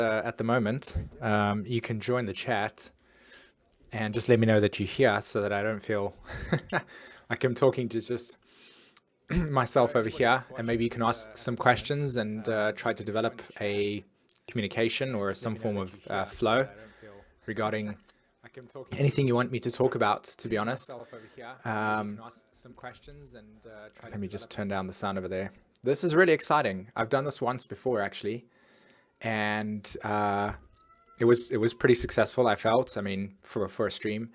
At the moment, you can join the chat and just let me know that you're here so that I don't feel like I'm talking to just myself over here. And maybe you can ask some questions and try to develop a communication or some form of flow regarding anything you want me to talk about, to be honest. Let me just turn down the sound over there. This is really exciting. I've done this once before, actually. And it was pretty successful, I felt. I mean, for a stream.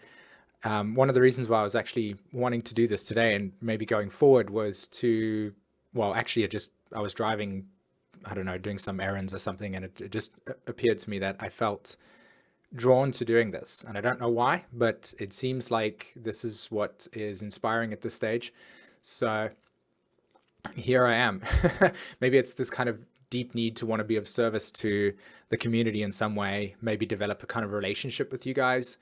One of the reasons why I was actually wanting to do this today and maybe going forward was to, well, actually, I was driving, I don't know, doing some errands or something, and it just appeared to me that I felt drawn to doing this. And I don't know why, but it seems like this is what is inspiring at this stage. So here I am. Maybe it's this kind of deep need to want to be of service to the community in some way, maybe develop a kind of relationship with you guys.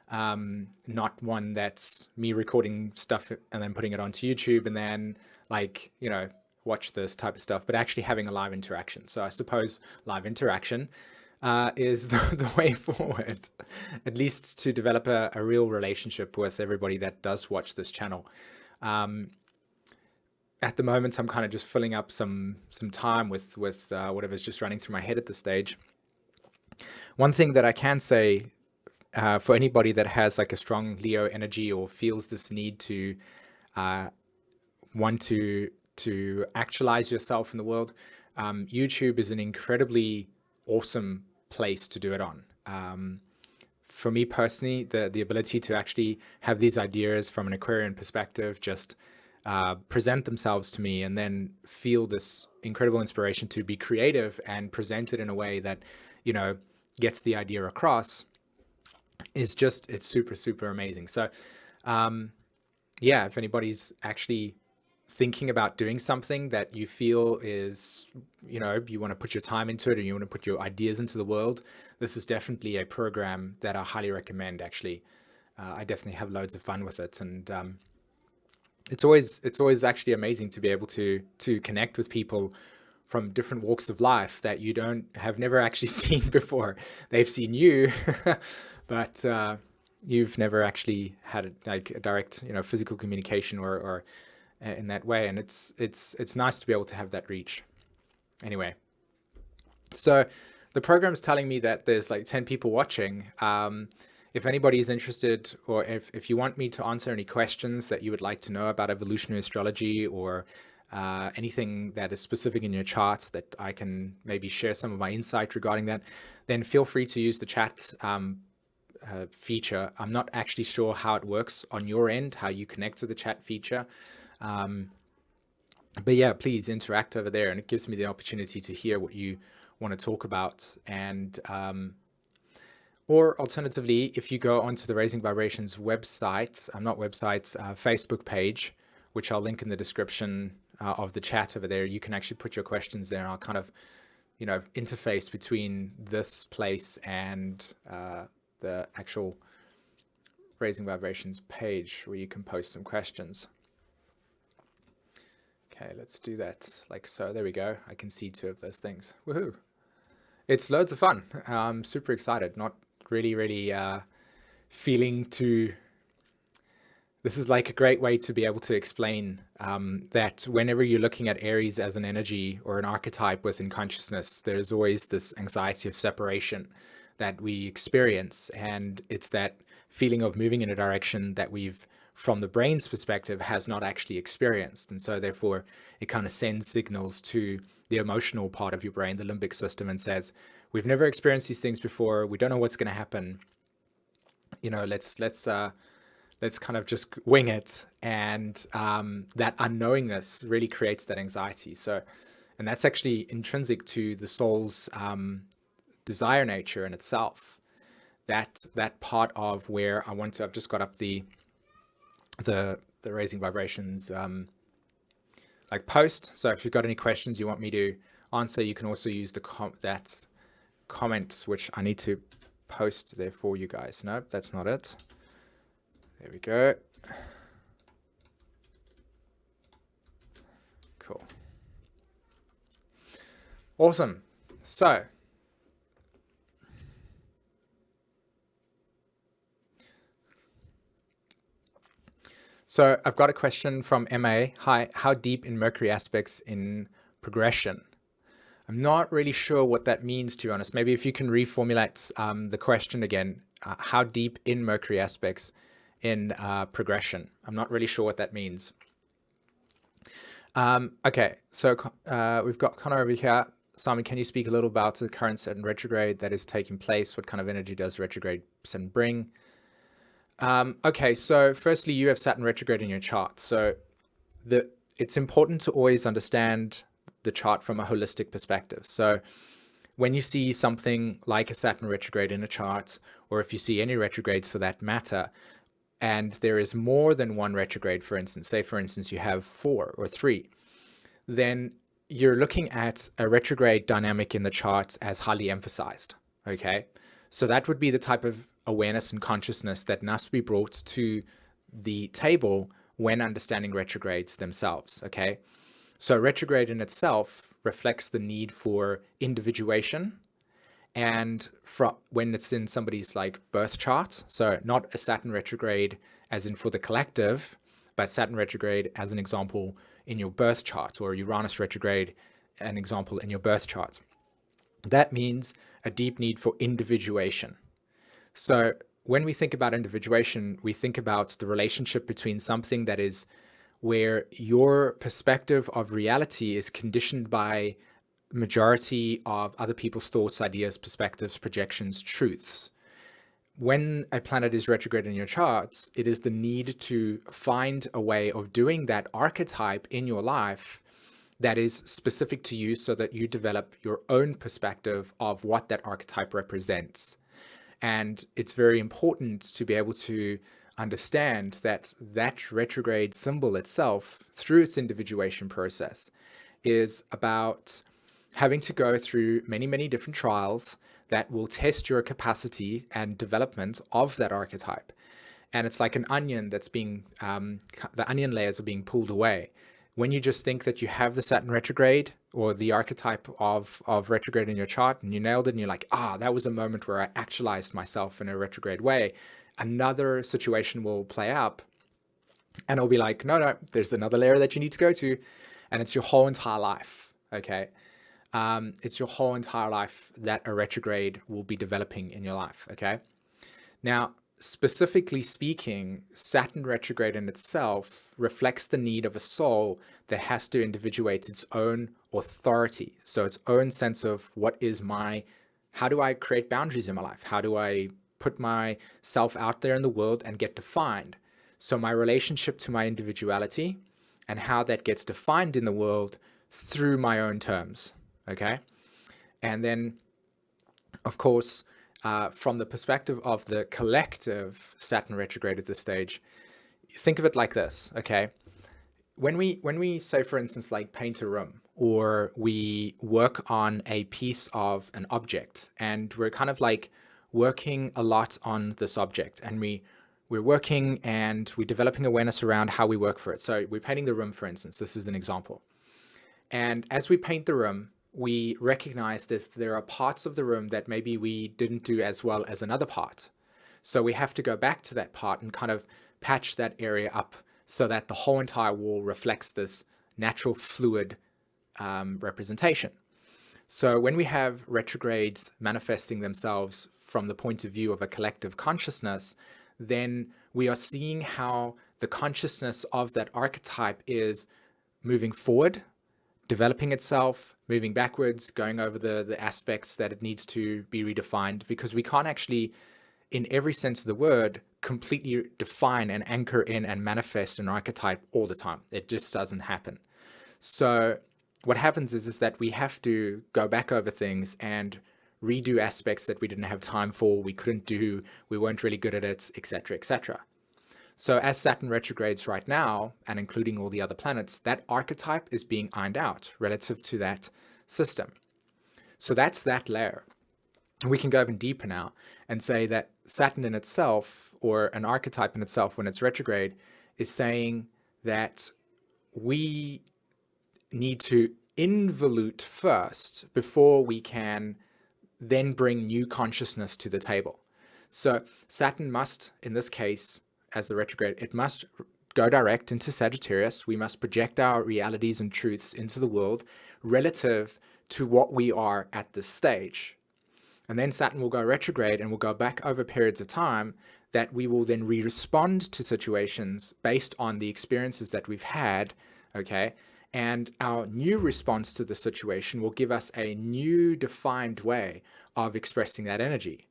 Not one that's me recording stuff and then putting it onto YouTube and then watch this type of stuff, but actually having a live interaction. So I suppose live interaction is the way forward, at least to develop a real relationship with everybody that does watch this channel. At the moment, I'm kind of just filling up some time with whatever's just running through my head at this stage. One thing that I can say for anybody that has like a strong Leo energy or feels this need to want to actualize yourself in the world, YouTube is an incredibly awesome place to do it on. For me personally, the ability to actually have these ideas from an Aquarian perspective just present themselves to me and then feel this incredible inspiration to be creative and present it in a way that, gets the idea across is just, it's super, super amazing. So, yeah, if anybody's actually thinking about doing something that you feel is, you want to put your time into it and you want to put your ideas into the world, this is definitely a program that I highly recommend, actually. I definitely have loads of fun with it. And it's always actually amazing to be able to connect with people from different walks of life that you have never actually seen before. They've seen you, but you've never actually had a direct, physical communication or in that way. And it's nice to be able to have that reach. Anyway, so the program's telling me that there's like 10 people watching. If anybody is interested, or if you want me to answer any questions that you would like to know about evolutionary astrology or anything that is specific in your charts that I can maybe share some of my insight regarding that, then feel free to use the chat feature. I'm not actually sure how it works on your end, how you connect to the chat feature. But yeah, please interact over there, and it gives me the opportunity to hear what you want to talk about. And or alternatively, if you go onto the Raising Vibrations website, Facebook page, which I'll link in the description of the chat over there, you can actually put your questions there, and I'll kind of, interface between this place and the actual Raising Vibrations page where you can post some questions. Okay, let's do that like so. There we go. I can see 2 of those things. Woohoo! It's loads of fun. I'm super excited. Not really feeling to... This is like a great way to be able to explain that whenever you're looking at Aries as an energy or an archetype within consciousness, there's always this anxiety of separation that we experience. And it's that feeling of moving in a direction that we've, from the brain's perspective, has not actually experienced. And so therefore, it kind of sends signals to the emotional part of your brain, the limbic system, and says, we've never experienced these things before. We don't know what's going to happen. Let's kind of just wing it. And that unknowingness really creates that anxiety. So, and that's actually intrinsic to the soul's desire nature in itself. That part of where I've just got up the Raising Vibrations like post. So if you've got any questions you want me to answer, you can also use that comment, which I need to post there for you guys. Nope, that's not it. There we go. Cool. Awesome. So So I've got a question from MA. Hi, how deep in Mercury aspects in progression? I'm not really sure what that means, to be honest. Maybe if you can reformulate the question again, how deep in Mercury aspects in progression? I'm not really sure what that means. Okay, so we've got Connor over here. Simon, can you speak a little about the current Saturn retrograde that is taking place? What kind of energy does retrograde Saturn bring? Okay, so firstly, you have Saturn retrograde in your chart. So it's important to always understand the chart from a holistic perspective. So when you see something like a Saturn retrograde in a chart, or if you see any retrogrades for that matter, and there is more than one retrograde, for instance, say for instance you have 4 or 3, then you're looking at a retrograde dynamic in the chart as highly emphasized, okay? So that would be the type of awareness and consciousness that must be brought to the table when understanding retrogrades themselves, okay? So retrograde in itself reflects the need for individuation, and when it's in somebody's like birth chart, so not a Saturn retrograde as in for the collective, but Saturn retrograde as an example in your birth chart, or Uranus retrograde an example in your birth chart. That means a deep need for individuation. So when we think about individuation, we think about the relationship between something that is where your perspective of reality is conditioned by majority of other people's thoughts, ideas, perspectives, projections, truths. When a planet is retrograde in your charts, it is the need to find a way of doing that archetype in your life that is specific to you so that you develop your own perspective of what that archetype represents. And it's very important to be able to understand that that retrograde symbol itself, through its individuation process, is about having to go through many, many different trials that will test your capacity and development of that archetype. And it's like an onion that's being, the onion layers are being pulled away. When you just think that you have the Saturn retrograde or the archetype of retrograde in your chart and you nailed it and you're like, that was a moment where I actualized myself in a retrograde way, another situation will play up and it'll be like, no, there's another layer that you need to go to, and it's your whole entire life, okay? It's your whole entire life that a retrograde will be developing in your life, okay? Now, specifically speaking, Saturn retrograde in itself reflects the need of a soul that has to individuate its own authority. So its own sense of how do I create boundaries in my life? How do I put myself out there in the world and get defined? So my relationship to my individuality and how that gets defined in the world through my own terms, okay? And then, of course, from the perspective of the collective Saturn retrograde at this stage, think of it like this, okay? When we say, for instance, like paint a room, or we work on a piece of an object, and we're kind of like working a lot on this object, and we're working and we're developing awareness around how we work for it. So we're painting the room, for instance. This is an example. And as we paint the room, we recognize there are parts of the room that maybe we didn't do as well as another part. So we have to go back to that part and kind of patch that area up so that the whole entire wall reflects this natural fluid representation. So when we have retrogrades manifesting themselves from the point of view of a collective consciousness, then we are seeing how the consciousness of that archetype is moving forward, developing itself, moving backwards, going over the aspects that it needs to be redefined, because we can't actually, in every sense of the word, completely define and anchor in and manifest an archetype all the time. It just doesn't happen. So what happens is that we have to go back over things and redo aspects that we didn't have time for, we couldn't do, we weren't really good at it, etc., etc. So as Saturn retrogrades right now, and including all the other planets, that archetype is being ironed out relative to that system. So that's that layer. We can go even deeper now and say that Saturn in itself, or an archetype in itself when it's retrograde, is saying that we need to involute first before we can then bring new consciousness to the table. So Saturn must, in this case, as the retrograde, it must go direct into Sagittarius. We must project our realities and truths into the world relative to what we are at this stage. And then Saturn will go retrograde and will go back over periods of time that we will then respond to situations based on the experiences that we've had, okay? And our new response to the situation will give us a new defined way of expressing that energy.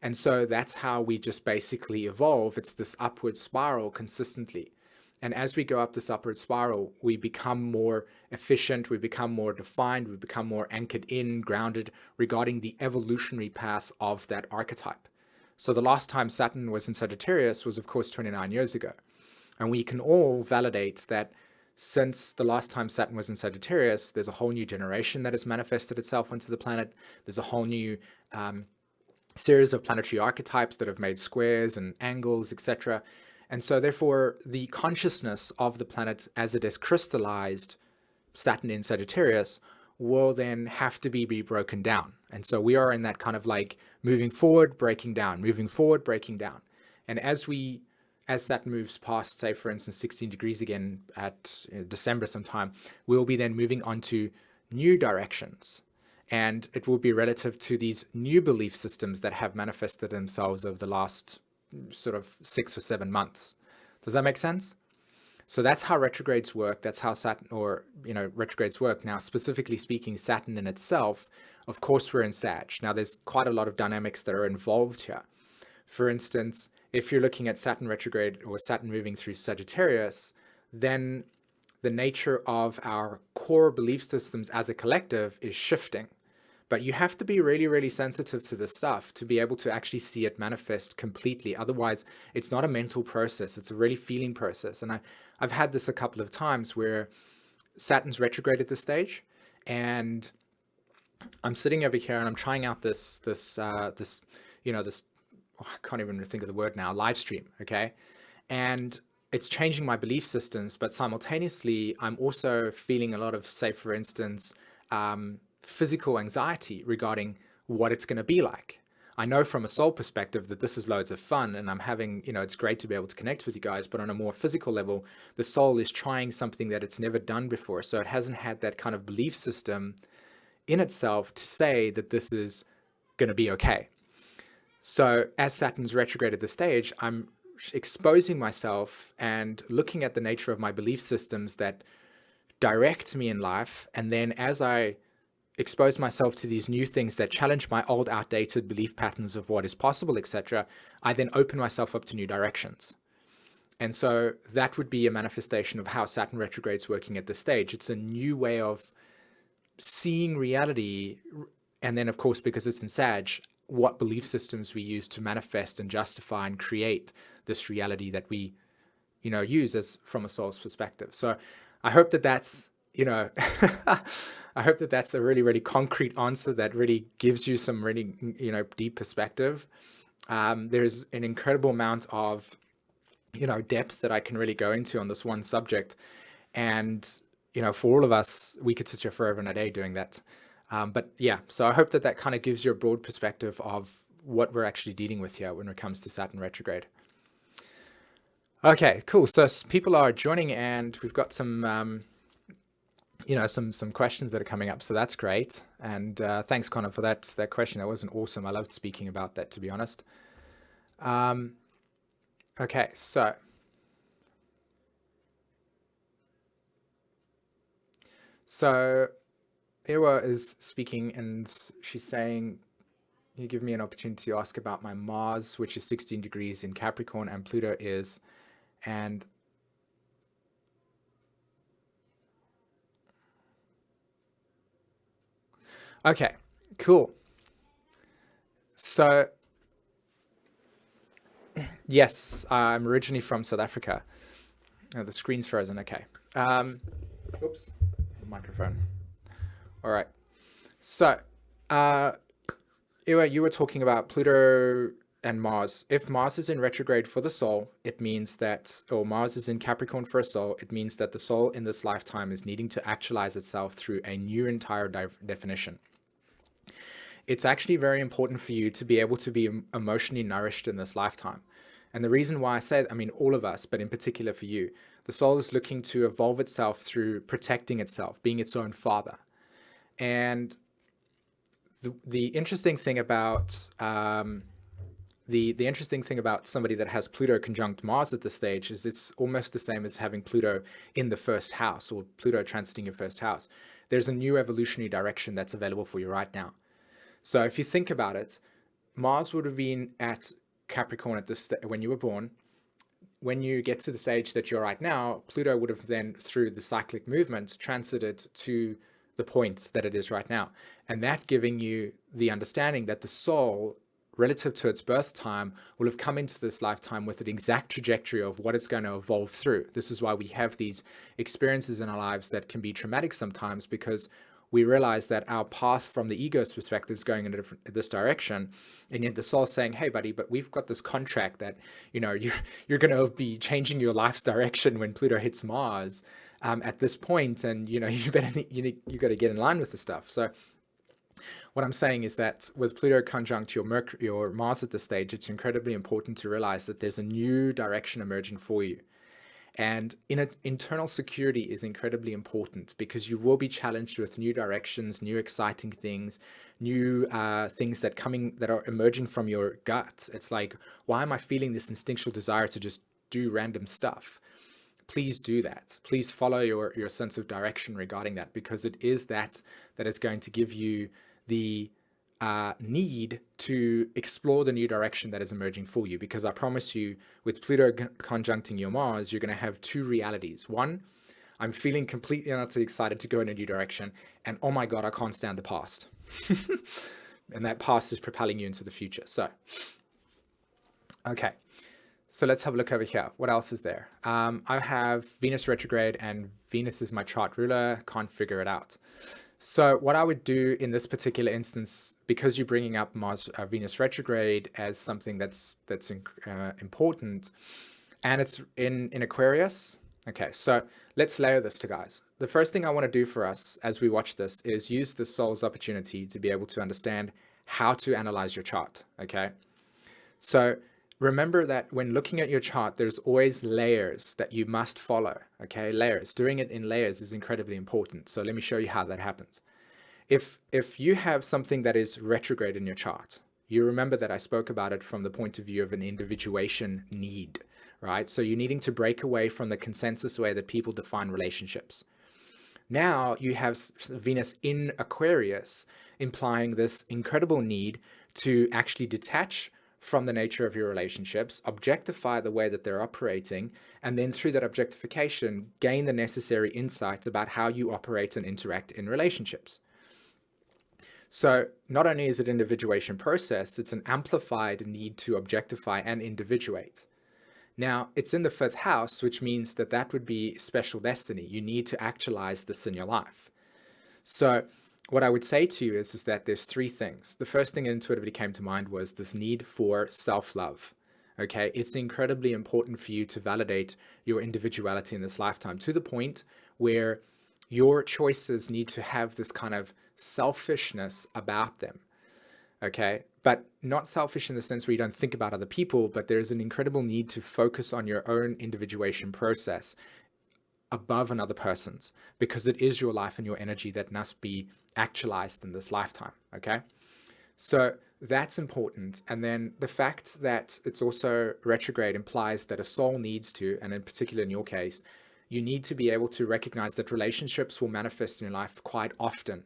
And so that's how we just basically evolve. It's this upward spiral consistently. And as we go up this upward spiral, we become more efficient, we become more defined, we become more anchored in, grounded regarding the evolutionary path of that archetype. So the last time Saturn was in Sagittarius was, of course, 29 years ago. And we can all validate that since the last time Saturn was in Sagittarius, there's a whole new generation that has manifested itself onto the planet. There's a whole new series of planetary archetypes that have made squares and angles, etc. And so therefore, the consciousness of the planet as it is crystallized, Saturn in Sagittarius, will then have to be broken down. And so we are in that kind of like moving forward, breaking down, moving forward, breaking down. And as Saturn moves past, say, for instance, 16 degrees again at December sometime, we'll be then moving on to new directions. And it will be relative to these new belief systems that have manifested themselves over the last sort of 6 or 7 months. Does that make sense? So that's how retrogrades work. That's how Saturn, or, retrogrades work. Now, specifically speaking, Saturn in itself, of course, we're in Sag. Now, there's quite a lot of dynamics that are involved here. For instance, if you're looking at Saturn retrograde or Saturn moving through Sagittarius, then the nature of our core belief systems as a collective is shifting. But you have to be really, really sensitive to this stuff to be able to actually see it manifest completely. Otherwise, it's not a mental process. It's a really feeling process. And I've had this a couple of times where Saturn's retrograde at this stage, and I'm sitting over here and I'm trying out this I can't even think of the word now, live stream, okay? And it's changing my belief systems, but simultaneously, I'm also feeling a lot of, say, for instance, physical anxiety regarding what it's going to be like. I know from a soul perspective that this is loads of fun and I'm having, it's great to be able to connect with you guys, but on a more physical level, the soul is trying something that it's never done before. So it hasn't had that kind of belief system in itself to say that this is going to be okay. So as Saturn's retrograde at this stage, I'm exposing myself and looking at the nature of my belief systems that direct me in life. And then as I expose myself to these new things that challenge my old outdated belief patterns of what is possible, etc., I then open myself up to new directions. And so that would be a manifestation of how Saturn retrograde's working at this stage. It's a new way of seeing reality. And then, of course, because it's in Sag, what belief systems we use to manifest and justify and create this reality that we, use as from a soul's perspective. So I hope that that's, I hope that that's a really, really concrete answer that really gives you some really, deep perspective. There's an incredible amount of, depth that I can really go into on this one subject. And, for all of us, we could sit here forever and a day doing that. But yeah, so I hope that that kind of gives you a broad perspective of what we're actually dealing with here when it comes to Saturn retrograde. Okay, cool. So people are joining and we've got some, some questions that are coming up. So that's great. And thanks, Connor, for that question. That wasn't awesome. I loved speaking about that, to be honest. Okay, so Ewa is speaking and she's saying, you give me an opportunity to ask about my Mars, which is 16 degrees in Capricorn, and Pluto is, and okay, cool. So yes, I'm originally from South Africa. Oh, the screen's frozen. Okay. Oops, microphone. All right. So, Ewa, you were talking about Pluto and Mars. If Mars is in retrograde for the soul, it means that, or Mars is in Capricorn for a soul, it means that the soul in this lifetime is needing to actualize itself through a new entire definition. It's actually very important for you to be able to be emotionally nourished in this lifetime. And the reason why I say, I mean, all of us, but in particular for you, the soul is looking to evolve itself through protecting itself, being its own father. And the interesting thing about the interesting thing about somebody that has Pluto conjunct Mars at this stage is it's almost the same as having Pluto in the first house, or Pluto transiting your first house. There's a new evolutionary direction that's available for you right now. So if you think about it, Mars would have been at Capricorn at this when you were born. When you get to the stage that you're right now, Pluto would have then, through the cyclic movement, transited to the point that it is right now. And that giving you the understanding that the soul, relative to its birth time, will have come into this lifetime with an exact trajectory of what it's going to evolve through. This is why we have these experiences in our lives that can be traumatic sometimes, because we realize that our path from the ego's perspective is going in this direction, and yet the soul's saying, hey buddy, but we've got this contract that, you know, you're going to be changing your life's direction when Pluto hits Mars at this point, and you know, you got to get in line with the stuff. So what I'm saying is that with Pluto conjunct your Mars at this stage, it's incredibly important to realize that there's a new direction emerging for you. And internal security is incredibly important, because you will be challenged with new directions, new exciting things, new things that are emerging from your gut. It's like, why am I feeling this instinctual desire to just do random stuff? Please do that. Please follow your sense of direction regarding that, because it is that is going to give you the need to explore the new direction that is emerging for you. Because I promise you, with Pluto conjuncting your Mars, you're going to have two realities. One, I'm feeling completely and utterly excited to go in a new direction, and oh my God, I can't stand the past. And that past is propelling you into the future. So, okay. So let's have a look over here. What else is there? I have Venus retrograde, and Venus is my chart ruler. Can't figure it out. So what I would do in this particular instance, because you're bringing up Mars, Venus retrograde as something that's important, and it's in Aquarius. Okay, so let's layer this to guys. The first thing I want to do for us as we watch this is use the soul's opportunity to be able to understand how to analyze your chart. Okay, so remember that when looking at your chart, there's always layers that you must follow. Okay, layers. Doing it in layers is incredibly important. So let me show you how that happens. If you have something that is retrograde in your chart, you remember that I spoke about it from the point of view of an individuation need, right? So you're needing to break away from the consensus way that people define relationships. Now you have Venus in Aquarius, implying this incredible need to actually detach from the nature of your relationships, objectify the way that they're operating, and then through that objectification, gain the necessary insights about how you operate and interact in relationships. So not only is it an individuation process, it's an amplified need to objectify and individuate. Now, it's in the 5th house, which means that that would be special destiny. You need to actualize this in your life. So what I would say to you is that there's 3 things. The first thing that intuitively came to mind was this need for self-love. Okay, it's incredibly important for you to validate your individuality in this lifetime, to the point where your choices need to have this kind of selfishness about them. Okay, but not selfish in the sense where you don't think about other people, but there's an incredible need to focus on your own individuation process above another person's, because it is your life and your energy that must be actualized in this lifetime. Okay, so that's important. And then the fact that it's also retrograde implies that a soul needs to, and in particular in your case, you need to be able to recognize that relationships will manifest in your life quite often.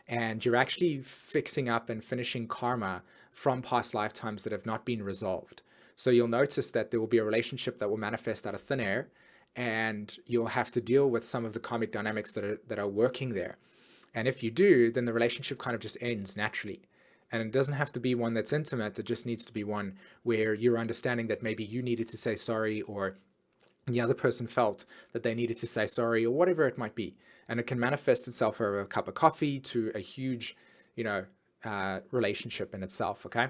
And you're actually fixing up and finishing karma from past lifetimes that have not been resolved. So you'll notice that there will be a relationship that will manifest out of thin air, and you'll have to deal with some of the karmic dynamics that are working there. And if you do, then the relationship kind of just ends naturally. And it doesn't have to be one that's intimate. It just needs to be one where you're understanding that maybe you needed to say sorry, or the other person felt that they needed to say sorry, or whatever it might be. And it can manifest itself over a cup of coffee to a huge, relationship in itself. Okay.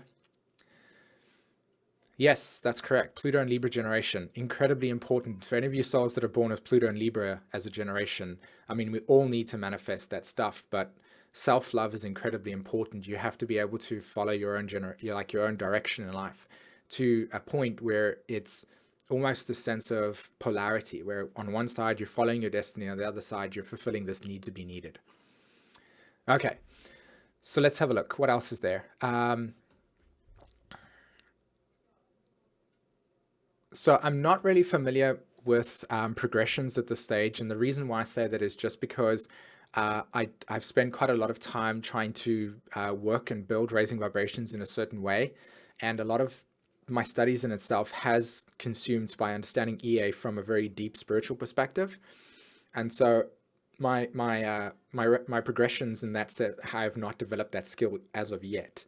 Yes, that's correct. Pluto and Libra generation, incredibly important. For any of you souls that are born with Pluto and Libra as a generation, I mean, we all need to manifest that stuff, but self-love is incredibly important. You have to be able to follow your own your own direction in life. to a point where it's almost a sense of polarity, where on one side you're following your destiny, on the other side you're fulfilling this need to be needed. Okay, so let's have a look. What else is there? So I'm not really familiar with progressions at this stage, and the reason why I say that is just because I've spent quite a lot of time trying to work and build raising vibrations in a certain way, and a lot of my studies in itself has consumed by understanding EA from a very deep spiritual perspective. And so my progressions in that set, I have not developed that skill as of yet.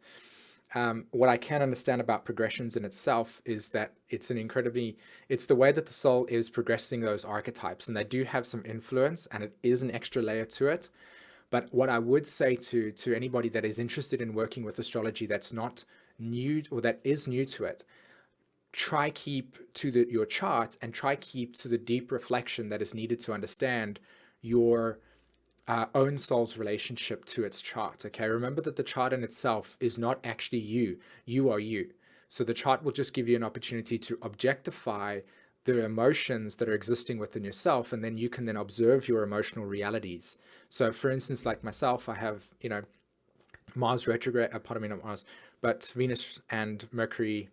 What I can understand about progressions in itself is that it's the way that the soul is progressing those archetypes, and they do have some influence, and it is an extra layer to it. But what I would say to anybody that is interested in working with astrology that's not new, or that is new to it, try keep to your chart, and try keep to the deep reflection that is needed to understand your own soul's relationship to its chart. Okay, remember that the chart in itself is not actually you. You are you. So the chart will just give you an opportunity to objectify the emotions that are existing within yourself, and then you can then observe your emotional realities. So for instance, like myself, I have, Mars retrograde, pardon me, not Mars, but Venus and Mercury,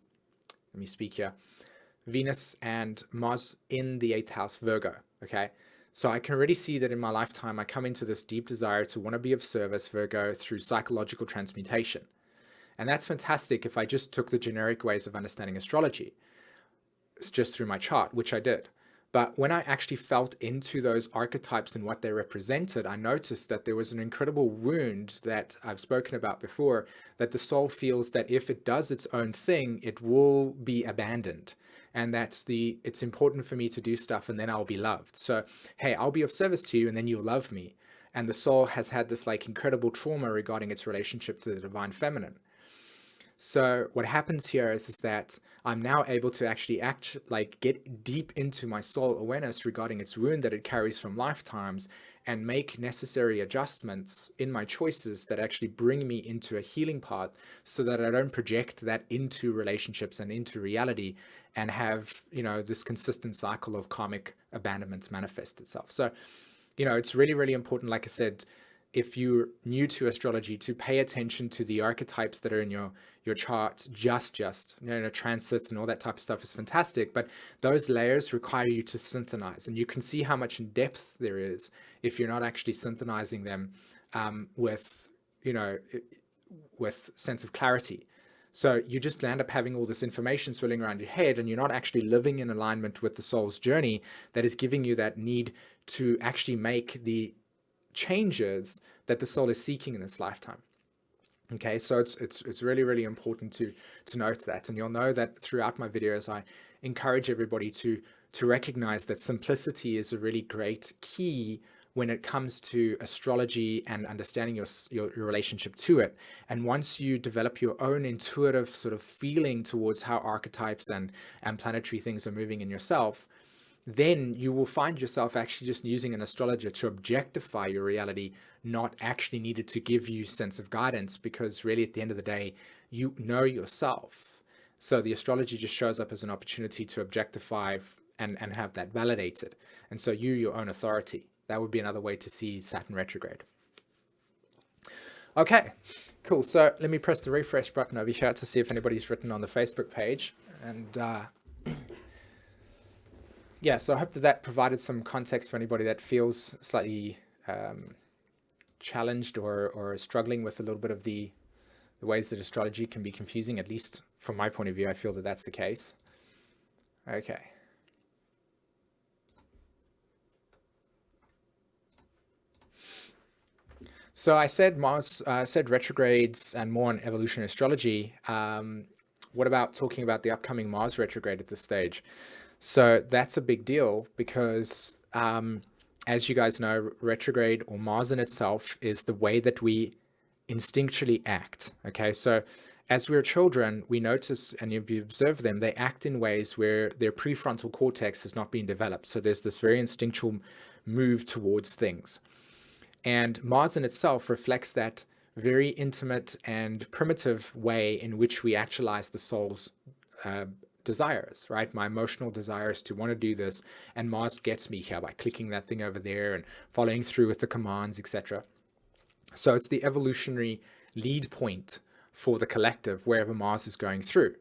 let me speak here, Venus and Mars in the 8th house, Virgo, okay? So I can already see that in my lifetime, I come into this deep desire to want to be of service, Virgo, through psychological transmutation. And that's fantastic if I just took the generic ways of understanding astrology, just through my chart, which I did. But when I actually felt into those archetypes and what they represented, I noticed that there was an incredible wound that I've spoken about before, that the soul feels that if it does its own thing, it will be abandoned. And it's important for me to do stuff, and then I'll be loved. So, hey, I'll be of service to you, and then you'll love me. And the soul has had this incredible trauma regarding its relationship to the divine feminine. So what happens here is that I'm now able to actually get deep into my soul awareness regarding its wound that it carries from lifetimes, and make necessary adjustments in my choices that actually bring me into a healing path, so that I don't project that into relationships and into reality and have, this consistent cycle of karmic abandonments manifest itself. So, it's really, really important, like I said, if you're new to astrology, to pay attention to the archetypes that are in your charts. Transits and all that type of stuff is fantastic, but those layers require you to synthesize, and you can see how much in depth there is if you're not actually synthesizing them with sense of clarity. So you just end up having all this information swirling around your head, and you're not actually living in alignment with the soul's journey that is giving you that need to actually make the changes that the soul is seeking in this lifetime. Okay, so it's really, really important to note that, and you'll know that throughout my videos I encourage everybody to recognize that simplicity is a really great key when it comes to astrology and understanding your relationship to it. And once you develop your own intuitive sort of feeling towards how archetypes and planetary things are moving in yourself, then you will find yourself actually just using an astrologer to objectify your reality, not actually needed to give you sense of guidance, because really at the end of the day, you know yourself. So the astrology just shows up as an opportunity to objectify and have that validated. And so your own authority. That would be another way to see Saturn retrograde. Okay, cool. So let me press the refresh button over here to see if anybody's written on the Facebook page. And yeah, so I hope that provided some context for anybody that feels slightly challenged or struggling with a little bit of the ways that astrology can be confusing. At least from my point of view, I feel that that's the case. Okay. So I said retrogrades and more on evolutionary astrology. What about talking about the upcoming Mars retrograde at this stage? So that's a big deal because, as you guys know, retrograde or Mars in itself is the way that we instinctually act. Okay, so as we're children, we notice and you observe them, they act in ways where their prefrontal cortex has not been developed. So there's this very instinctual move towards things. And Mars in itself reflects that very intimate and primitive way in which we actualize the soul's desires, right? My emotional desires to want to do this, and Mars gets me here by clicking that thing over there and following through with the commands, etc. So it's the evolutionary lead point for the collective wherever Mars is going through.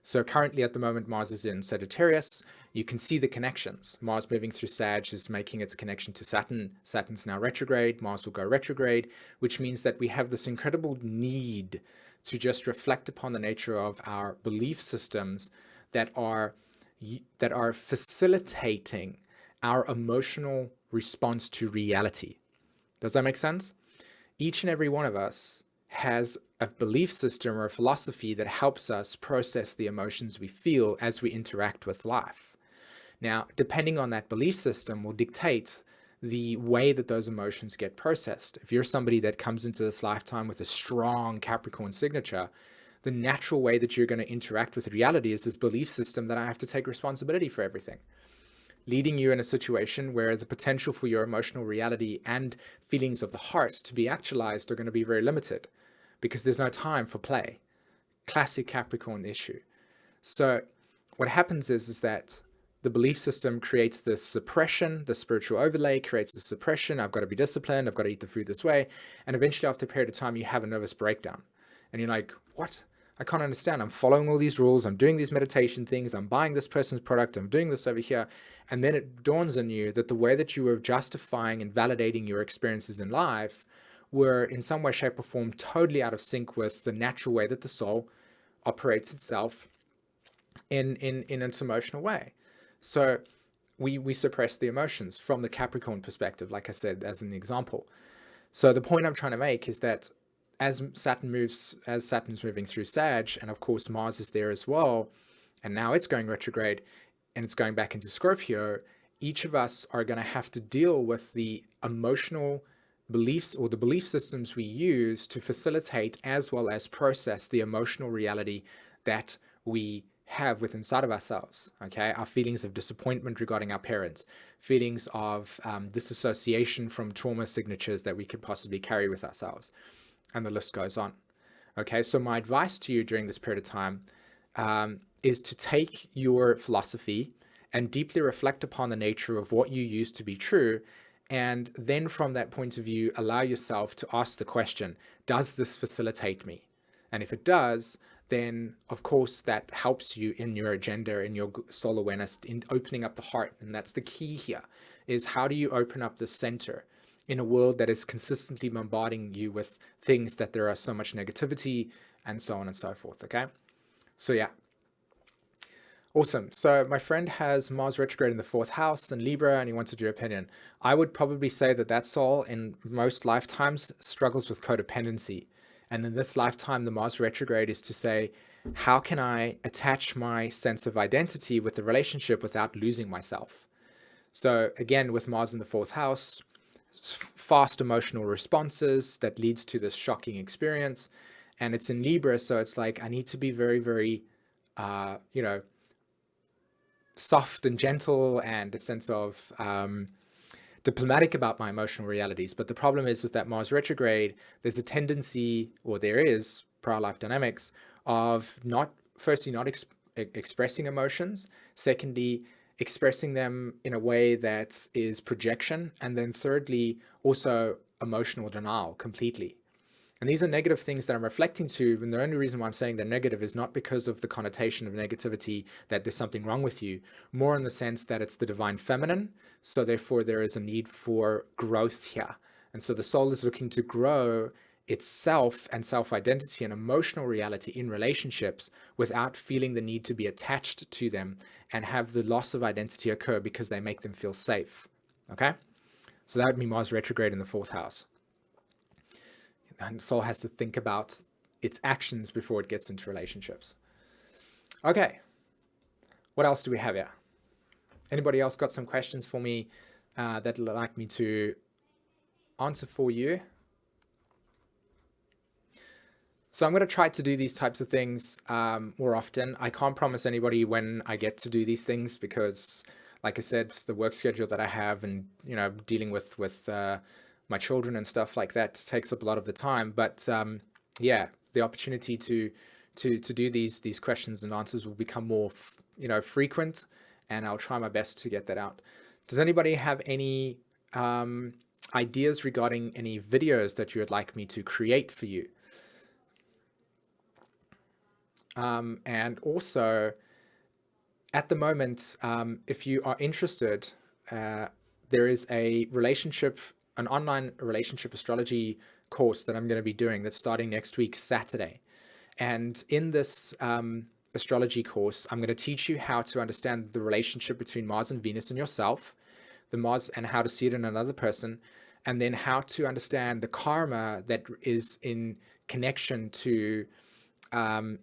So currently at the moment, Mars is in Sagittarius. You can see the connections. Mars moving through Sag is making its connection to Saturn. Saturn's now retrograde. Mars will go retrograde, which means that we have this incredible need to just reflect upon the nature of our belief systems that are facilitating our emotional response to reality. Does that make sense? Each and every one of us has a belief system or a philosophy that helps us process the emotions we feel as we interact with life. Now, depending on that belief system will dictate the way that those emotions get processed. If you're somebody that comes into this lifetime with a strong Capricorn signature, the natural way that you're going to interact with reality is this belief system that I have to take responsibility for everything, leading you in a situation where the potential for your emotional reality and feelings of the heart to be actualized are going to be very limited because there's no time for play. Classic Capricorn issue. So what happens is that the belief system creates this suppression, the spiritual overlay creates the suppression. I've got to be disciplined. I've got to eat the food this way. And eventually after a period of time, you have a nervous breakdown. And you're like, what? I can't understand. I'm following all these rules. I'm doing these meditation things. I'm buying this person's product. I'm doing this over here. And then it dawns on you that the way that you were justifying and validating your experiences in life were in some way, shape, or form totally out of sync with the natural way that the soul operates itself in its emotional way. So we suppress the emotions from the Capricorn perspective, like I said, as an example. So the point I'm trying to make is that as Saturn's moving through Sag, and of course Mars is there as well, and now it's going retrograde and it's going back into Scorpio, each of us are going to have to deal with the emotional beliefs or the belief systems we use to facilitate as well as process the emotional reality that we have within inside of ourselves. Okay, our feelings of disappointment regarding our parents, feelings of disassociation from trauma signatures that we could possibly carry with ourselves, and the list goes on. Okay, so my advice to you during this period of time is to take your philosophy and deeply reflect upon the nature of what you use to be true, and then from that point of view, allow yourself to ask the question, does this facilitate me? And if it does, then of course that helps you in your agenda, in your soul awareness, in opening up the heart. And that's the key here, is how do you open up the center in a world that is consistently bombarding you with things that there are so much negativity and so on and so forth. Okay, so yeah, awesome. So my friend has Mars retrograde in the 4th house in Libra, and he wanted your opinion. I would probably say that soul in most lifetimes struggles with codependency. And in this lifetime, the Mars retrograde is to say, how can I attach my sense of identity with the relationship without losing myself? So again, with Mars in the 4th house, fast emotional responses that leads to this shocking experience. And it's in Libra, so it's like, I need to be very, very, soft and gentle and a sense of diplomatic about my emotional realities. But the problem is with that Mars retrograde, there's a tendency, or there is, prior life dynamics, of not expressing emotions, secondly, expressing them in a way that is projection, and then thirdly, also emotional denial completely. And these are negative things that I'm reflecting to, and the only reason why I'm saying they're negative is not because of the connotation of negativity that there's something wrong with you, more in the sense that it's the divine feminine, so therefore there is a need for growth here. And so the soul is looking to grow itself and self-identity and emotional reality in relationships without feeling the need to be attached to them and have the loss of identity occur because they make them feel safe. Okay? So that would be Mars retrograde in the 4th house. And the soul has to think about its actions before it gets into relationships. Okay, what else do we have here? Anybody else got some questions for me that would like me to answer for you? So I'm going to try to do these types of things more often. I can't promise anybody when I get to do these things because, like I said, the work schedule that I have and, dealing with my children and stuff like that takes up a lot of the time. But yeah, the opportunity to to do these questions and answers will become more frequent, and I'll try my best to get that out. Does anybody have any ideas regarding any videos that you would like me to create for you? And also, at the moment, if you are interested, there is an online relationship astrology course that I'm going to be doing that's starting next week, Saturday. And in this astrology course, I'm going to teach you how to understand the relationship between Mars and Venus and yourself, the Mars, and how to see it in another person, and then how to understand the karma that is in connection to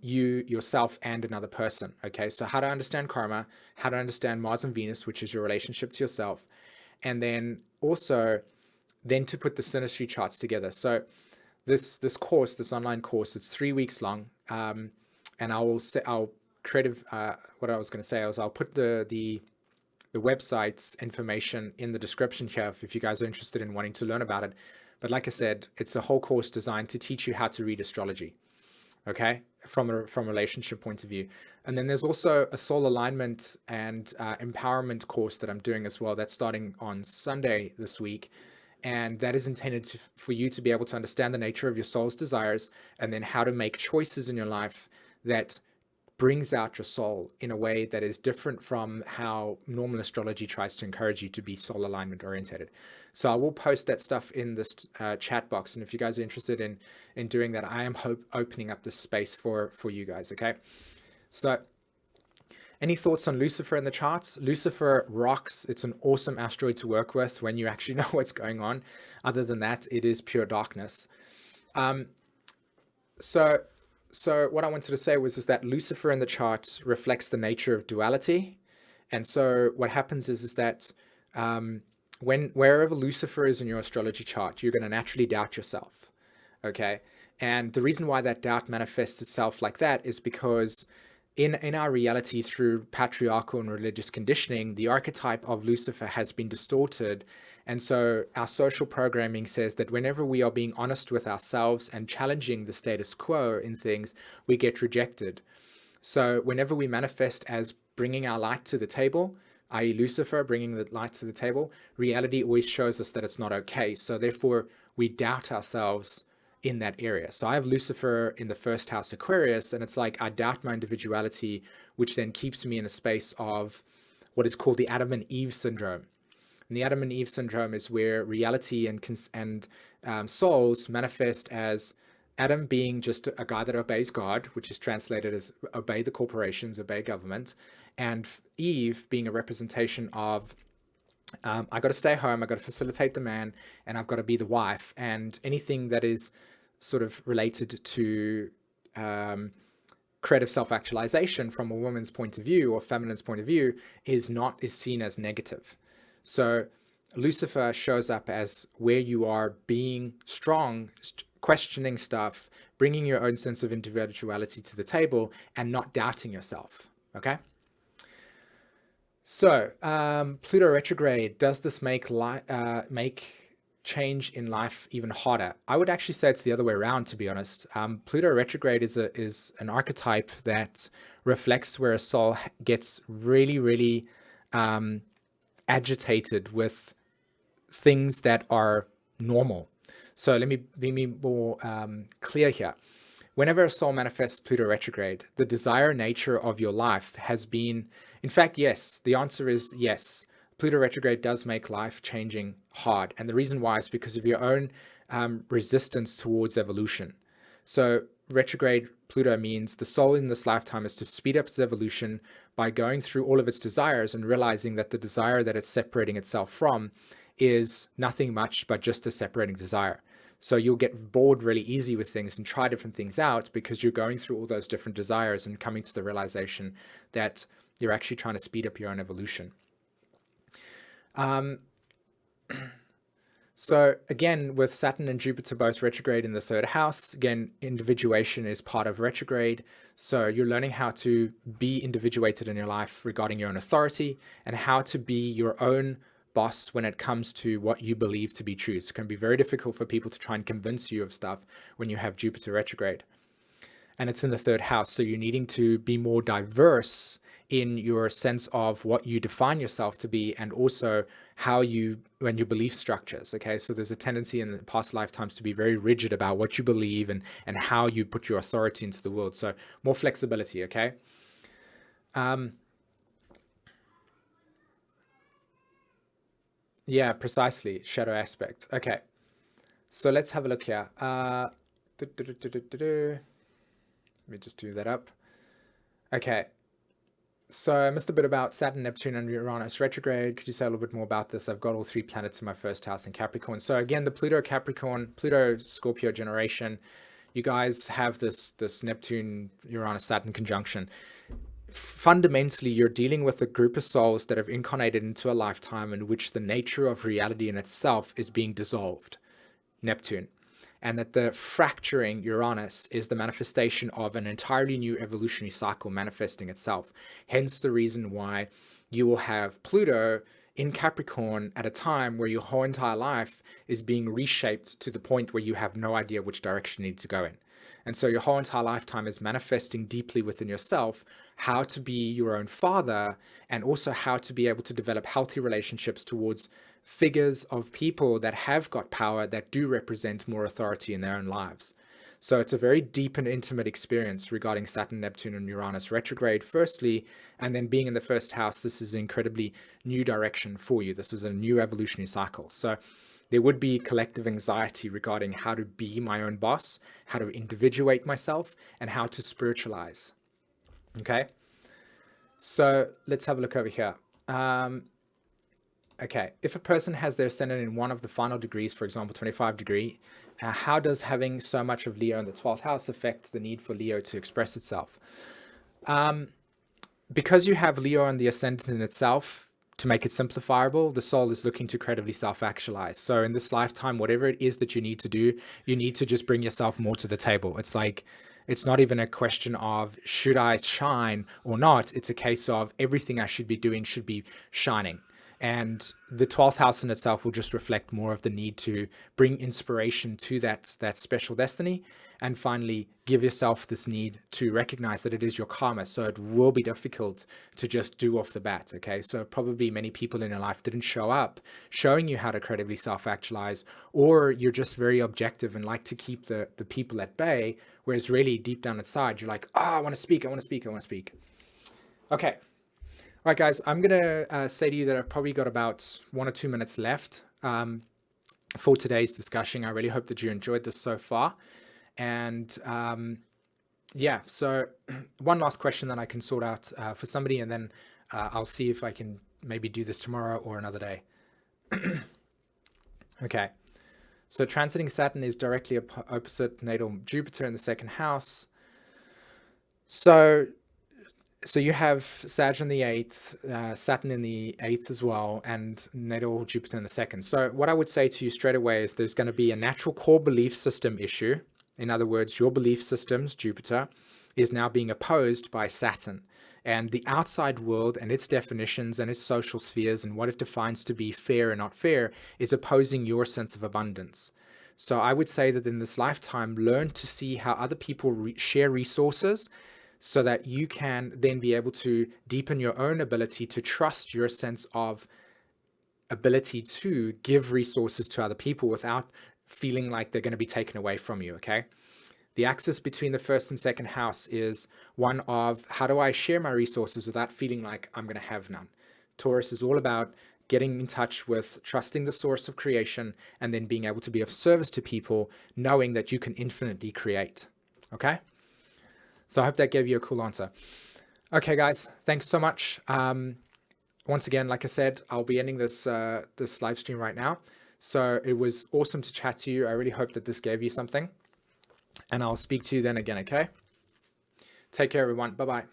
you, yourself, and another person. Okay, so how to understand karma, how to understand Mars and Venus, which is your relationship to yourself, and then also to put the synastry charts together. So this online course, it's 3 weeks long, and I'll what I was going to say is I'll put the website's information in the description here if you guys are interested in wanting to learn about it. But like I said, it's a whole course designed to teach you how to read astrology. Okay, from a relationship point of view. And then there's also a soul alignment and empowerment course that I'm doing as well. That's starting on Sunday this week. And that is intended for you to be able to understand the nature of your soul's desires, and then how to make choices in your life that brings out your soul in a way that is different from how normal astrology tries to encourage you to be soul alignment oriented. So I will post that stuff in this chat box. And if you guys are interested in doing that, I am opening up this space for you guys. Okay. So any thoughts on Lucifer in the charts? Lucifer rocks. It's an awesome asteroid to work with when you actually know what's going on. Other than that, it is pure darkness. So what I wanted to say is that Lucifer in the chart reflects the nature of duality. And so what happens is that wherever Lucifer is in your astrology chart, you're going to naturally doubt yourself. Okay. And the reason why that doubt manifests itself like that is because in our reality, through patriarchal and religious conditioning, the archetype of Lucifer has been distorted. And so our social programming says that whenever we are being honest with ourselves and challenging the status quo in things, we get rejected. So whenever we manifest as bringing our light to the table, i.e. Lucifer bringing the light to the table, reality always shows us that it's not okay. So therefore, we doubt ourselves in that area. So I have Lucifer in the first house Aquarius, and it's like I doubt my individuality, which then keeps me in a space of what is called the Adam and Eve syndrome. And the Adam and Eve syndrome is where reality and souls manifest as Adam being just a guy that obeys God, which is translated as obey the corporations, obey government, and Eve being a representation of I got to stay home, I got to facilitate the man, and I've got to be the wife, and anything that is sort of related to creative self-actualization from a woman's point of view or feminine's point of view is seen as negative. So Lucifer shows up as where you are being strong, questioning stuff, bringing your own sense of individuality to the table, and not doubting yourself. Okay. So Pluto retrograde, does this make change in life even harder? I would actually say it's the other way around, to be honest. Pluto retrograde is an archetype that reflects where a soul gets really, really agitated with things that are normal. So let me be more clear here. Whenever a soul manifests Pluto retrograde, the desire nature of your life has been, in fact, yes, the answer is yes. Pluto retrograde does make life changing hard. And the reason why is because of your own resistance towards evolution. So retrograde Pluto means the soul in this lifetime is to speed up its evolution by going through all of its desires and realizing that the desire that it's separating itself from is nothing much but just a separating desire. So you'll get bored really easy with things and try different things out because you're going through all those different desires and coming to the realization that you're actually trying to speed up your own evolution. So again, with Saturn and Jupiter both retrograde in the third house, again, individuation is part of retrograde. So you're learning how to be individuated in your life regarding your own authority and how to be your own boss when it comes to what you believe to be true. It can be very difficult for people to try and convince you of stuff when you have Jupiter retrograde. and it's in the third house. So you're needing to be more diverse in your sense of what you define yourself to be, and also how you and your belief structures. Okay, so there's a tendency in the past lifetimes to be very rigid about what you believe and how you put your authority into the world. So more flexibility. Okay. Yeah, precisely. Shadow aspect. Okay, so let's have a look here. Let me just do that up. Okay, so I missed a bit about Saturn, Neptune, and Uranus retrograde. Could you say a little bit more about this? I've got all three planets in my first house in Capricorn. So again, the Pluto Capricorn, Pluto Scorpio generation, you guys have this Neptune, Uranus, Saturn conjunction. Fundamentally, you're dealing with a group of souls that have incarnated into a lifetime in which the nature of reality in itself is being dissolved, Neptune. And that the fracturing Uranus is the manifestation of an entirely new evolutionary cycle manifesting itself. Hence the reason why you will have Pluto in Capricorn at a time where your whole entire life is being reshaped to the point where you have no idea which direction you need to go in. And so your whole entire lifetime is manifesting deeply within yourself how to be your own father, and also how to be able to develop healthy relationships towards figures of people that have got power, that do represent more authority in their own lives. So it's a very deep and intimate experience regarding Saturn, Neptune, and Uranus retrograde, firstly, and then being in the first house. This is an incredibly new direction for you. This is a new evolutionary cycle. So there would be collective anxiety regarding how to be my own boss, how to individuate myself, and how to spiritualize. Okay, so let's have a look over here. Okay, if a person has their ascendant in one of the final degrees, for example, 25 degree, how does having so much of Leo in the 12th house affect the need for Leo to express itself? Because you have Leo in the ascendant in itself, to make it simplifiable, the soul is looking to creatively self-actualize. So in this lifetime, whatever it is that you need to do, you need to just bring yourself more to the table. It's like, it's not even a question of should I shine or not. It's a case of everything I should be doing should be shining. And the 12th house in itself will just reflect more of the need to bring inspiration to that special destiny. And finally, give yourself this need to recognize that it is your karma. So it will be difficult to just do off the bat. Okay, so probably many people in your life didn't show up showing you how to creatively self-actualize, or you're just very objective and like to keep the people at bay. Whereas really deep down inside, you're like, oh, I want to speak, I want to speak, I want to speak. Okay. All right, guys, I'm going to say to you that I've probably got about 1 or 2 minutes left for today's discussion. I really hope that you enjoyed this so far. And yeah, so one last question that I can sort out for somebody, and then I'll see if I can maybe do this tomorrow or another day. Okay, so transiting Saturn is directly opposite natal Jupiter in the second house. So you have Sag in the 8th, Saturn in the 8th as well, and natal Jupiter in the 2nd. So what I would say to you straight away is there's going to be a natural core belief system issue. In other words, your belief systems, Jupiter, is now being opposed by Saturn. And the outside world and its definitions and its social spheres and what it defines to be fair and not fair is opposing your sense of abundance. So I would say that in this lifetime, learn to see how other people share resources, so that you can then be able to deepen your own ability to trust your sense of ability to give resources to other people without feeling like they're going to be taken away from you, okay? The axis between the first and second house is one of how do I share my resources without feeling like I'm going to have none. Taurus is all about getting in touch with trusting the source of creation and then being able to be of service to people, knowing that you can infinitely create, okay? So I hope that gave you a cool answer. Okay, guys, thanks so much. Once again, like I said, I'll be ending this this live stream right now. So it was awesome to chat to you. I really hope that this gave you something. And I'll speak to you then again, okay? Take care, everyone. Bye-bye.